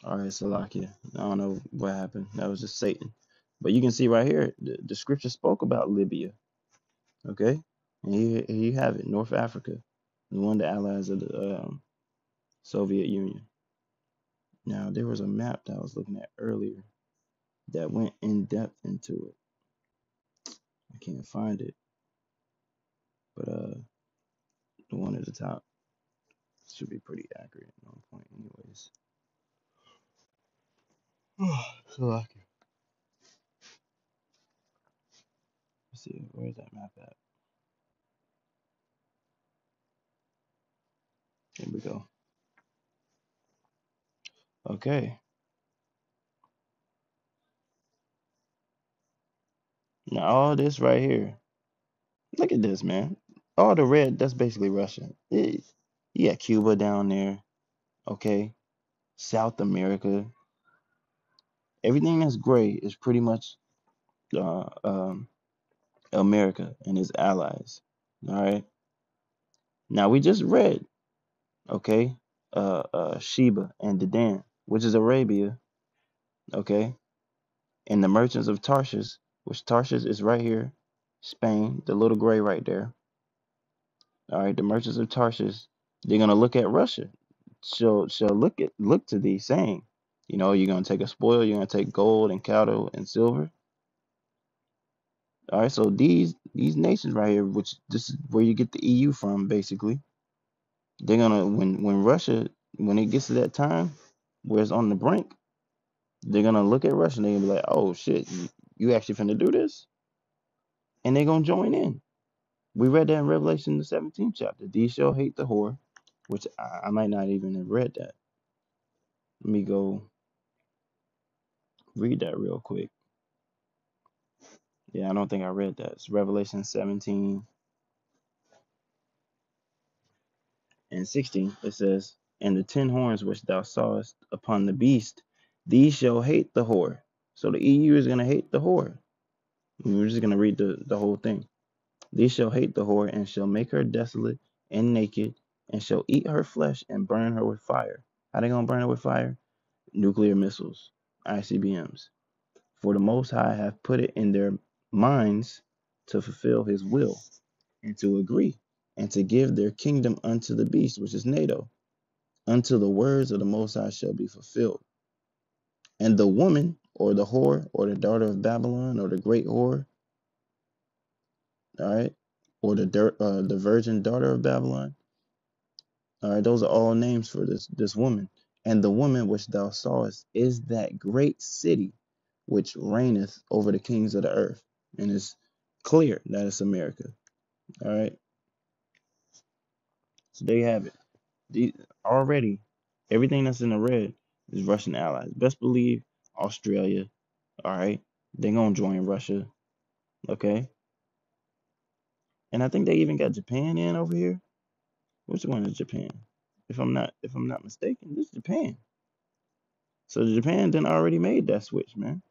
All right, Salakia. I don't know what happened. That was just Satan. But you can see right here, the scripture spoke about Libya. Okay, and here you have it, North Africa, one of the allies of the Soviet Union. Now there was a map that I was looking at earlier that went in depth into it. I can't find it, but the one at the top should be pretty accurate and on point, anyways. Salakia. Let's see, where's that map at? Here we go. Okay. Now all this right here, look at this, man. All the red, that's basically Russia. You got Cuba down there, okay? South America. Everything that's gray is pretty much uh, um, America and its allies. All right. Now we just read, okay, Sheba and Dedan, which is Arabia, okay, and the merchants of Tarshish, which Tarshish is right here, Spain, the little gray right there. All right, the merchants of Tarshish, they're gonna look at Russia. Shall look to thee, saying, you're gonna take a spoil, you're gonna take gold and cattle and silver. All right, so these nations right here, which this is where you get the EU from, basically. They're gonna when Russia, when it gets to that time where it's on the brink, they're gonna look at Russia and they're gonna be like, oh shit, you actually finna do this, and they're gonna join in. We read that in Revelation the 17th chapter. These shall hate the whore, which I might not even have read that. Let me go read that real quick. Yeah, I don't think I read that. It's Revelation 17 and 16. It says, and the 10 horns which thou sawest upon the beast, these shall hate the whore. So the EU is going to hate the whore. We're just going to read the whole thing. These shall hate the whore and shall make her desolate and naked and shall eat her flesh and burn her with fire. How they going to burn her with fire? Nuclear missiles, ICBMs. For the Most High hath put it in their minds to fulfill his will and to agree and to give their kingdom unto the beast, which is NATO, until the words of the Most High shall be fulfilled. And the woman, or the whore, or the daughter of Babylon, or the great whore, all right, or the virgin daughter of Babylon, all right, those are all names for this woman. And the woman which thou sawest is that great city which reigneth over the kings of the earth. And it's clear that it's America. All right. So there you have it. Already, everything that's in the red is Russian allies. Best believe Australia. All right. They're going to join Russia. Okay. And I think they even got Japan in over here. Which one is Japan? If I'm not mistaken, this is Japan. So Japan then already made that switch, man.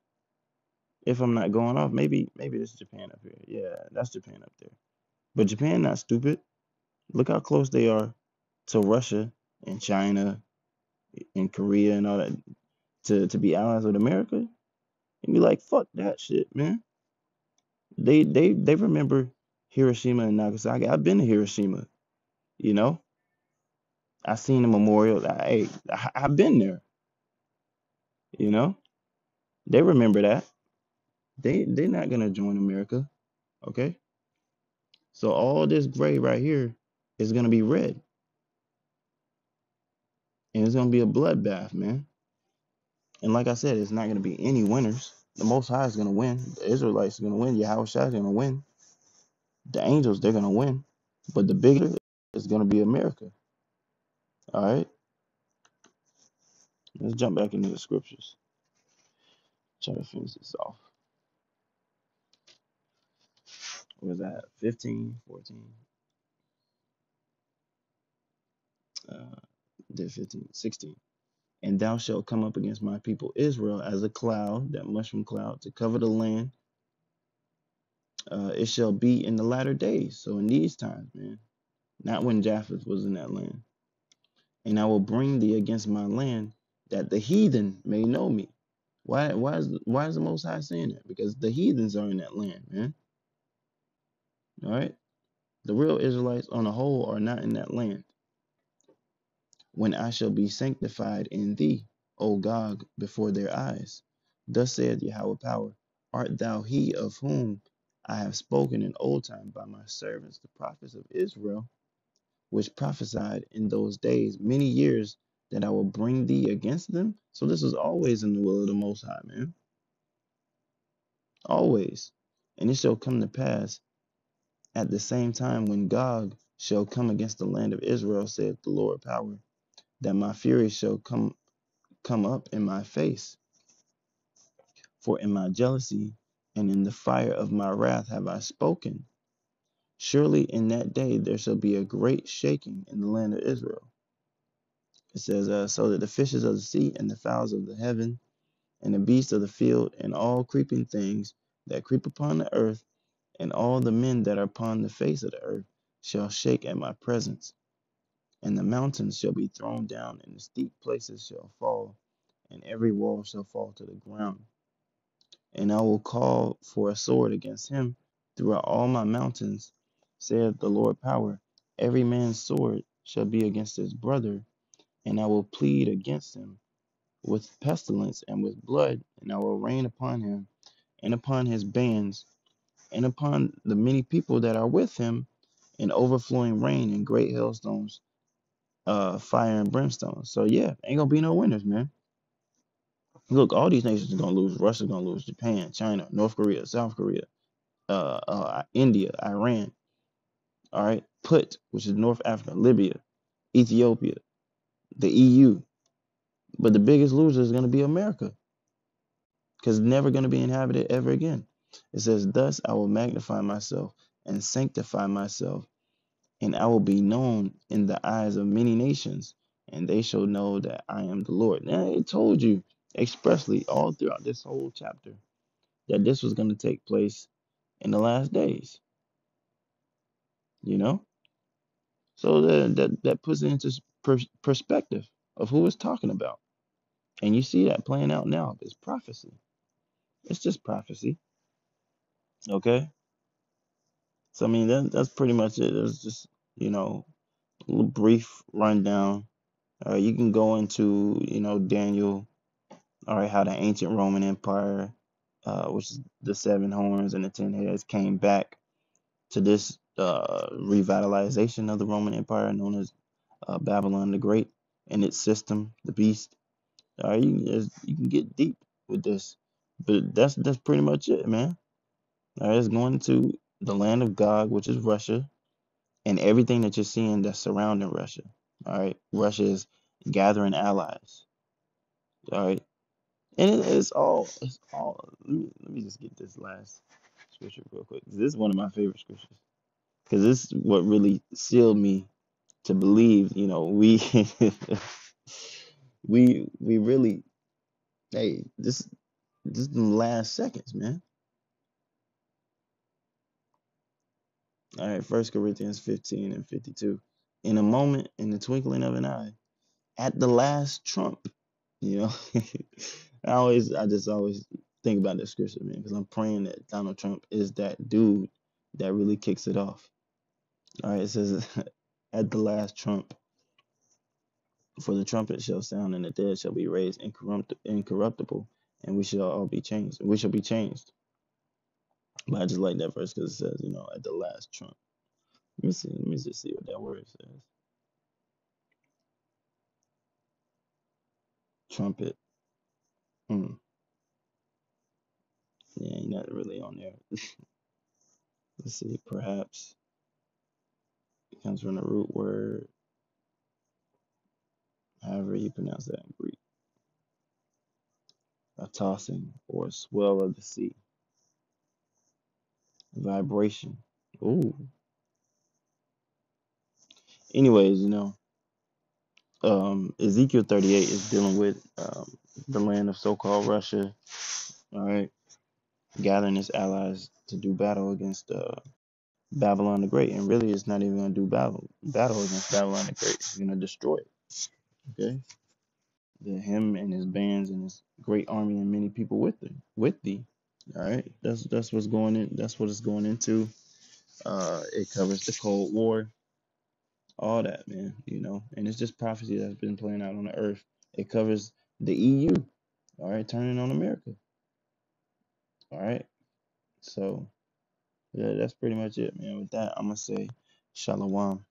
If I'm not going off, maybe this is Japan up here. Yeah, that's Japan up there. But Japan not stupid. Look how close they are to Russia and China and Korea and all that to be allies with America. And be like, fuck that shit, man. They remember Hiroshima and Nagasaki. I've been to Hiroshima, you know. I seen the memorial. I've been there, you know. They remember that. They're not gonna join America, okay? So all this gray right here is gonna be red, and it's gonna be a bloodbath, man. And like I said, it's not gonna be any winners. The Most High is gonna win. The Israelites are gonna win. Yahawashi is gonna win. The angels, they're gonna win. But the bigger is gonna be America. All right. Let's jump back into the scriptures. Try to finish this off. What was that? 15, 14. Did 15, 16. And thou shalt come up against my people Israel as a cloud, that mushroom cloud, to cover the land. It shall be in the latter days. So in these times, man, not when Japheth was in that land. And I will bring thee against my land, that the heathen may know me. Why is the Most High saying that? Because the heathens are in that land, man. All right, the real Israelites on the whole are not in that land. When I shall be sanctified in thee, O Gog, before their eyes. Thus saith Yahweh Power, art thou he of whom I have spoken in old time by my servants the prophets of Israel, which prophesied in those days many years that I will bring thee against them? So this was always in the will of the Most High, man. Always. And it shall come to pass at the same time when Gog shall come against the land of Israel, saith the Lord Power, that my fury shall come up in my face. For in my jealousy and in the fire of my wrath have I spoken. Surely in that day there shall be a great shaking in the land of Israel. It says, so that the fishes of the sea and the fowls of the heaven and the beasts of the field and all creeping things that creep upon the earth and all the men that are upon the face of the earth shall shake at my presence. And the mountains shall be thrown down and the steep places shall fall and every wall shall fall to the ground. And I will call for a sword against him throughout all my mountains, saith the Lord Power. Every man's sword shall be against his brother, and I will plead against him with pestilence and with blood, and I will rain upon him and upon his bands and upon the many people that are with him, in overflowing rain and great hailstones, fire and brimstone. So yeah, ain't gonna be no winners, man. Look, all these nations are gonna lose. Russia's gonna lose. Japan, China, North Korea, South Korea, India, Iran, all right, Put, which is North Africa, Libya, Ethiopia, the EU. But the biggest loser is going to be America because it's never going to be inhabited ever again. It says, thus I will magnify myself and sanctify myself, and I will be known in the eyes of many nations, and they shall know that I am the Lord. Now, it told you expressly all throughout this whole chapter that this was going to take place in the last days, you know? So that puts it into perspective of who it's talking about. And you see that playing out now. It's prophecy. It's just prophecy. Okay? So, I mean, that's pretty much it. It was just, a little brief rundown. You can go into, Daniel, all right, how the ancient Roman Empire, which is the 7 horns and the 10 heads, came back to this revitalization of the Roman Empire known as Babylon the Great and its system, the beast. All right, you can get deep with this, but that's pretty much it, man. All right, it's going to the land of Gog, which is Russia, and everything that you're seeing that's surrounding Russia. All right, Russia is gathering allies. All right, and it's all. Let me just get this last scripture real quick. This is one of my favorite scriptures because this is what really sealed me to believe. We we really, hey, this is the last seconds, man. All right, 1 Corinthians 15 and 52. In a moment, in the twinkling of an eye, at the last trump, you know. I just always think about that scripture, man, because I'm praying that Donald Trump is that dude that really kicks it off. All right, it says, at the last trump, for the trumpet shall sound, and the dead shall be raised incorruptible, and we shall all be changed. We shall be changed. But I just like that verse because it says, at the last trump. Let me see. Let me just see what that word says. Trumpet. Hmm. Yeah, ain't nothing really on there. Let's see. Perhaps it comes from the root word, however you pronounce that in Greek. A tossing or a swell of the sea. Vibration. Ooh. Anyways, Ezekiel 38 is dealing with the land of so-called Russia. All right, gathering its allies to do battle against Babylon the Great, and really, it's not even going to do battle against Babylon the Great. It's going to destroy it. Okay, him and his bands and his great army and many people with thee. All right, that's what's going in. That's what it's going into. It covers the Cold War, all that, man. And it's just prophecy that's been playing out on the earth. It covers the EU. All right, turning on America. All right, so yeah, that's pretty much it, man. With that, I'm gonna say shalom.